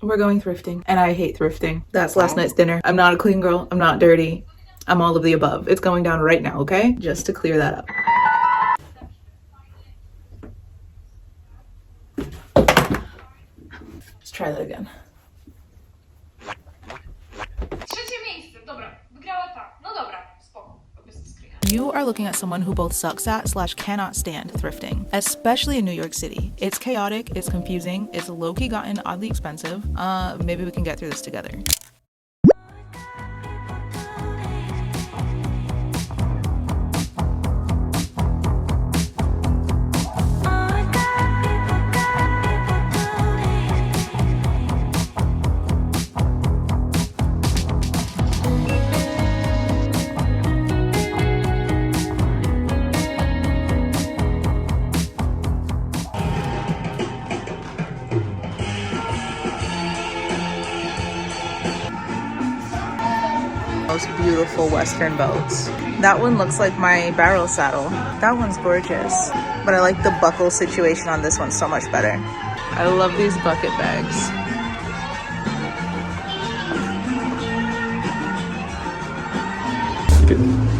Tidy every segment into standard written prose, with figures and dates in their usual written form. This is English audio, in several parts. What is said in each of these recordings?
We're going thrifting, and I hate thrifting. That's last night's dinner. I'm not a clean girl. I'm not dirty. I'm all of the above. It's going down right now, okay? Just to clear that up. Let's try that again. You are looking at someone who both sucks at / cannot stand thrifting, especially in New York City. It's chaotic, it's confusing, it's low-key gotten oddly expensive. Maybe we can get through this together. Most beautiful Western belts. That one looks like my barrel saddle. That one's gorgeous, but I like the buckle situation on this one so much better. I love these bucket bags.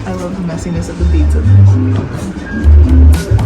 I love the messiness of the beads of this.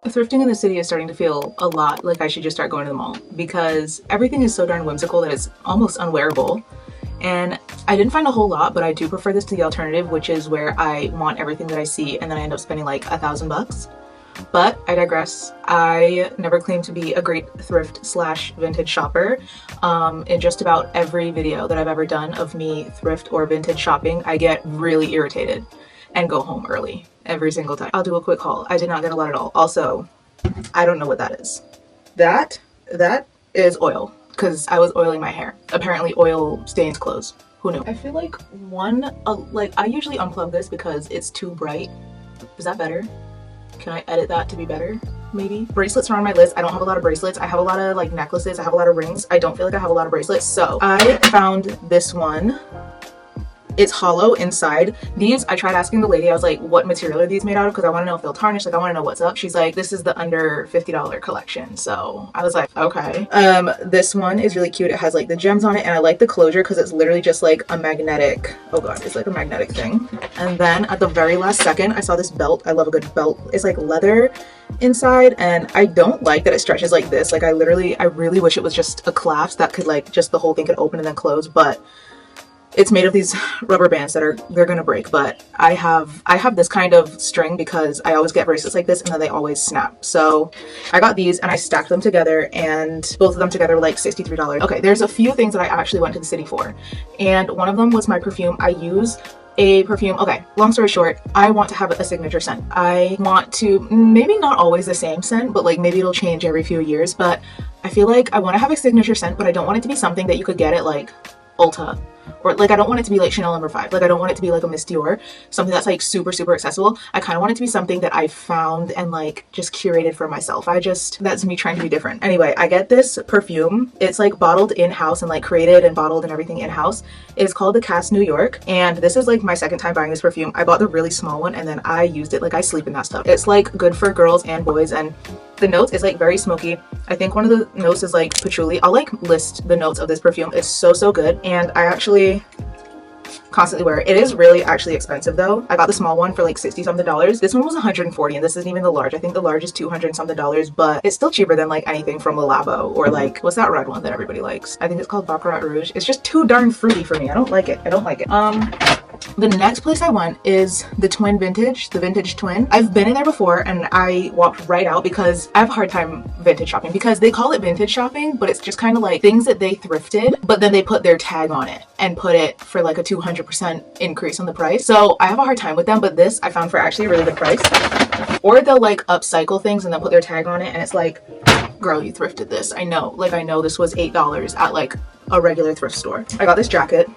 Thrifting in the city is starting to feel a lot like I should just start going to the mall because everything is so darn whimsical that it's almost unwearable. And I didn't find a whole lot, but I do prefer this to the alternative, which is where I want everything that I see and then I end up spending like $1,000. But I digress. I never claimed to be a great thrift / vintage shopper. In just about every video that I've ever done of me thrift or vintage shopping, I get really irritated and go home early every single time. I'll do a quick haul. I did not get a lot at all. Also, I don't know what that is. That is oil, because I was oiling my hair. Apparently oil stains clothes. Who knew? I feel like I usually unplug this because it's too bright. Is that better? Can I edit that to be better? Maybe. Bracelets are on my list. I don't have a lot of bracelets. I have a lot of like necklaces. I have a lot of rings. I don't feel like I have a lot of bracelets. So I found this one. It's hollow inside. These, I tried asking the lady, I was like, what material are these made out of? Because I want to know if they'll tarnish. Like, I want to know what's up. She's like, this is the under $50 collection. So I was like, okay. This one is really cute. It has like the gems on it, and I like the closure because it's literally just like a magnetic, oh god, it's like a magnetic thing. And then at the very last second, I saw this belt. I love a good belt. It's like leather inside, and I don't like that it stretches like this. Like I really wish it was just a clasp that could like, just the whole thing could open and then close, but it's made of these rubber bands that they're gonna break. But I have this kind of string because I always get bracelets like this and then they always snap. So I got these and I stacked them together, and both of them together were like $63. Okay, there's a few things that I actually went to the city for, and one of them was my perfume. I use a perfume. Okay, long story short, I want to have a signature scent. I want to, maybe not always the same scent, but like maybe it'll change every few years. But I feel like I want to have a signature scent, but I don't want it to be something that you could get at like Ulta, or like I don't want it to be like Chanel No. 5. Like I don't want it to be like a Miss Dior, something that's like super accessible. I kind of want it to be something that I found and like just curated for myself. That's me trying to be different. Anyway, I get this perfume. It's like bottled in-house and like created and bottled and everything in-house. It's called the Cass New York, and this is like my second time buying this perfume. I bought the really small one and then I used it. Like I sleep in that stuff. It's like good for girls and boys, and the notes is like very smoky. I think one of the notes is like patchouli. I'll like list the notes of this perfume. It's so good, and I actually constantly wear it. It is really actually expensive though. I got the small one for like $60 something. This one was $140, and this isn't even the large. I think the large is $200 something, but it's still cheaper than like anything from Le Labo or like, what's that red one that everybody likes? I think it's called Baccarat Rouge. It's just too darn fruity for me. I don't like it. The next place I went is the vintage twin. I've been in there before and I walked right out because I have a hard time vintage shopping, because they call it vintage shopping, but it's just kind of like things that they thrifted, but then they put their tag on it and put it for like a 200% increase on the price. So I have a hard time with them, but this I found for actually a really good price. Or they'll like upcycle things and they'll put their tag on it and it's like, girl, you thrifted this. I know, like I know this was $8 at like a regular thrift store. I got this jacket.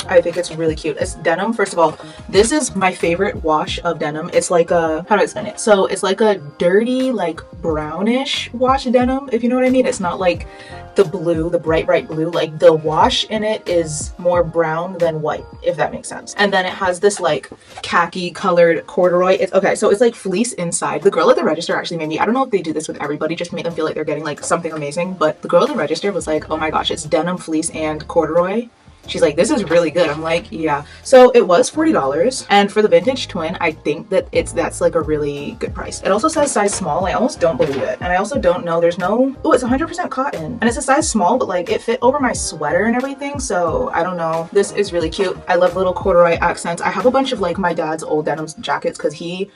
I think it's really cute. It's denim. First of all, this is my favorite wash of denim. It's like a, how do I explain it? So it's like a dirty, like brownish wash denim, if you know what I mean. It's not like the blue, the bright blue. Like the wash in it is more brown than white, if that makes sense. And then it has this like khaki colored corduroy. It's okay. So it's like fleece inside. The girl at the register actually made me, I don't know if they do this with everybody just to make them feel like they're getting like something amazing, but the girl at the register was like, oh my gosh, it's denim, fleece, and corduroy. She's like, this is really good. I'm like, yeah. So it was $40. And for the vintage twin, I think that that's like a really good price. It also says size small. I almost don't believe it. And I also don't know, there's no, oh, it's 100% cotton. And it's a size small, but like it fit over my sweater and everything. So I don't know. This is really cute. I love little corduroy accents. I have a bunch of like my dad's old denim jackets because he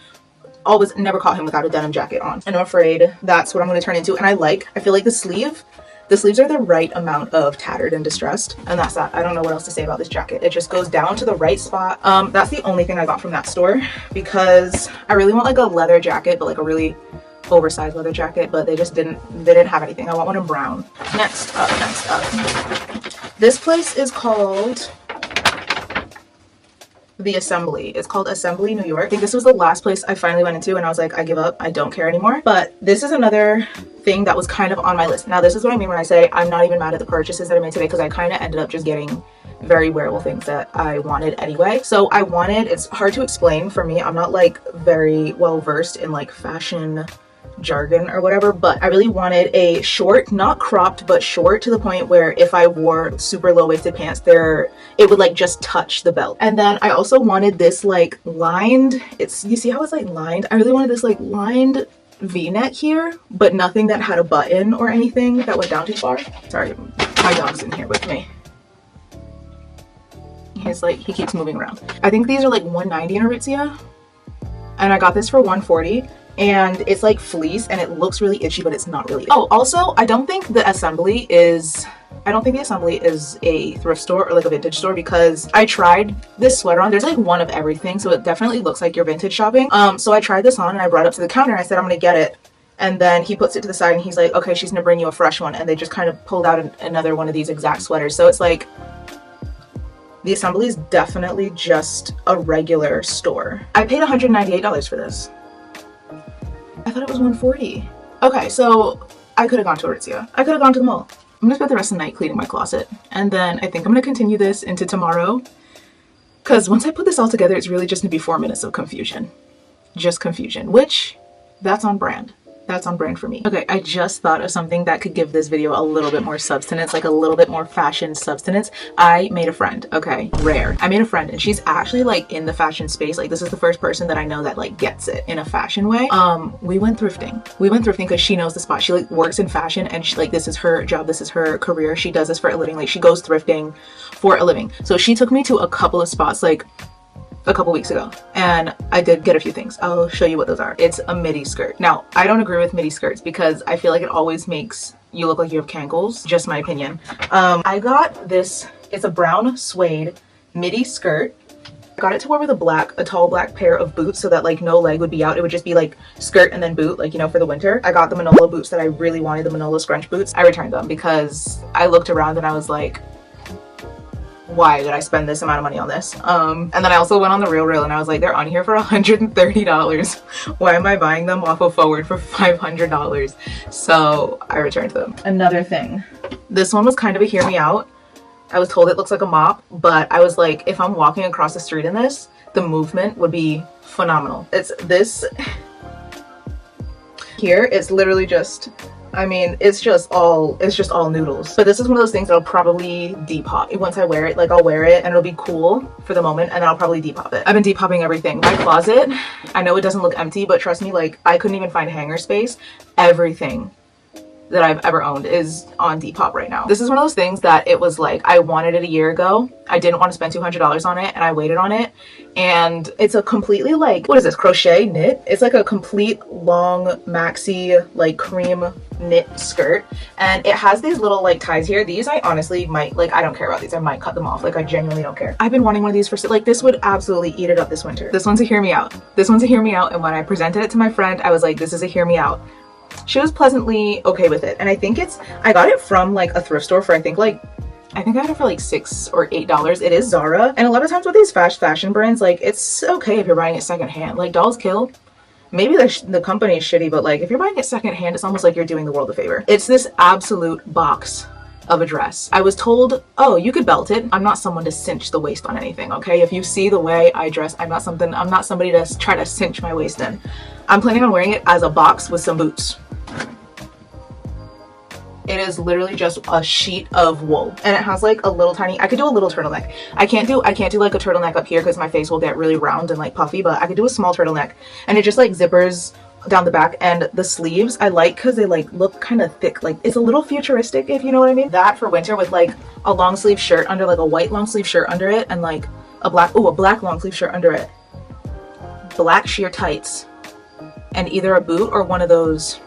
always never caught him without a denim jacket on. And I'm afraid that's what I'm going to turn into. And I feel like the sleeves are the right amount of tattered and distressed, and that's that. I don't know what else to say about this jacket. It just goes down to the right spot. That's the only thing I got from that store because I really want like a leather jacket, but like a really oversized leather jacket, but they didn't have anything. I want one in brown. Next up. This place is called The Assembly. It's called Assembly, New York. I think this was the last place I finally went into and I was like, I give up. I don't care anymore. But this is another thing that was kind of on my list. Now, this is what I mean when I say I'm not even mad at the purchases that I made today, because I kind of ended up just getting very wearable things that I wanted anyway. So I wanted, it's hard to explain for me. I'm not like very well versed in like fashion jargon or whatever, but I really wanted a short, not cropped, but short to the point where if I wore super low-waisted pants there, it would like just touch the belt. And then I also wanted this like lined, you see how it's like lined? I really wanted this like lined V-neck here, but nothing that had a button or anything that went down too far. Sorry, my dog's in here with me. He keeps moving around. I think these are like $190 in Aritzia, and I got this for $140. And it's like fleece and it looks really itchy, but it's not really. Oh, also, I don't think the Assembly is a thrift store or like a vintage store, because I tried this sweater on. There's like one of everything, so it definitely looks like you're vintage shopping. So I tried this on and I brought it up to the counter and I said, I'm gonna get it. And then he puts it to the side and he's like, okay, she's gonna bring you a fresh one. And they just kind of pulled out another one of these exact sweaters. So it's like, the Assembly is definitely just a regular store. I paid $198 for this. I thought it was $140. Okay, so I could have gone to Aritzia. I could have gone to the mall. I'm gonna spend the rest of the night cleaning my closet. And then I think I'm gonna continue this into tomorrow, because once I put this all together, it's really just gonna be 4 minutes of confusion. Just confusion, which that's on brand. That's on brand for me. Okay, I just thought of something that could give this video a little bit more substance, like a little bit more fashion substance. I made a friend, okay, rare. I made a friend and she's actually like in the fashion space. Like this is the first person that I know that like gets it in a fashion way. We went thrifting. We went thrifting because she knows the spot. She like works in fashion and she like, this is her job. This is her career. She does this for a living. Like she goes thrifting for a living. So she took me to a couple of spots like a couple weeks ago and I did get a few things. I'll show you what those are. It's a midi skirt. Now, I don't agree with midi skirts because I feel like it always makes you look like you have cankles, just my opinion. I got this, it's a brown suede midi skirt. I got it to wear with a tall black pair of boots so that like no leg would be out. It would just be like skirt and then boot, like, you know, for the winter. I got the Manolo boots that I really wanted, the Manolo scrunch boots. I returned them because I looked around and I was like, why did I spend this amount of money on this? And then I also went on the Real and I was like, they're on here for $130. Why am I buying them off of Forward for $500? So I returned them. Another thing, this one was kind of a hear me out. I was told it looks like a mop, but I was like, if I'm walking across the street in this, the movement would be phenomenal. It's this here, it's literally just, I mean, it's just all noodles. But this is one of those things that I'll probably depop. Once I wear it, like I'll wear it and it'll be cool for the moment and then I'll probably depop it. I've been depopping everything. My closet, I know it doesn't look empty, but trust me, like I couldn't even find hanger space. Everything that I've ever owned is on Depop right now. This is one of those things that it was like, I wanted it a year ago. I didn't want to spend $200 on it, and I waited on it. And it's a completely like, what is this, crochet knit? It's like a complete long maxi like cream knit skirt, and it has these little like ties here. These I honestly might, like, I don't care about these. I might cut them off. Like, I genuinely don't care. I've been wanting one of these for, like, this would absolutely eat it up this winter. This one's a hear me out. This one's a hear me out. And when I presented it to my friend, I was like, this is a hear me out. She was pleasantly okay with it. And I think I got it from like a thrift store for I think I got it for like $6 or $8. It is Zara. And a lot of times with these fast fashion brands, like, it's okay if you're buying it secondhand. Like, Dolls Kill, maybe the company is shitty, but like, if you're buying it secondhand, it's almost like you're doing the world a favor. It's this absolute box of a dress. I was told, oh, you could belt it. I'm not someone to cinch the waist on anything, okay? If you see the way I dress, I'm not somebody to try to cinch my waist in. I'm planning on wearing it as a box with some boots. It is literally just a sheet of wool, and it has like a little tiny, I could do a little turtleneck. I can't do like a turtleneck up here because my face will get really round and like puffy, but I could do a small turtleneck, and it just like zippers down the back. And the sleeves I like because they like look kind of thick. Like, it's a little futuristic, if you know what I mean. That for winter with like a long sleeve shirt under, like a white long sleeve shirt under it, and like a black long sleeve shirt under it, black sheer tights, and either a boot or one of those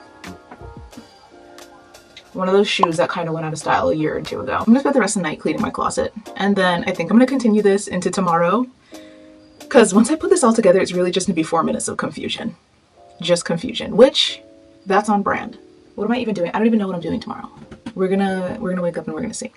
shoes that kind of went out of style a year or two ago. I'm gonna spend the rest of the night cleaning my closet, and then I think I'm gonna continue this into tomorrow, because once I put this all together, it's really just gonna be 4 minutes of confusion. Just confusion, which, that's on brand. What am I even doing? I don't even know what I'm doing tomorrow. We're gonna wake up and we're gonna see.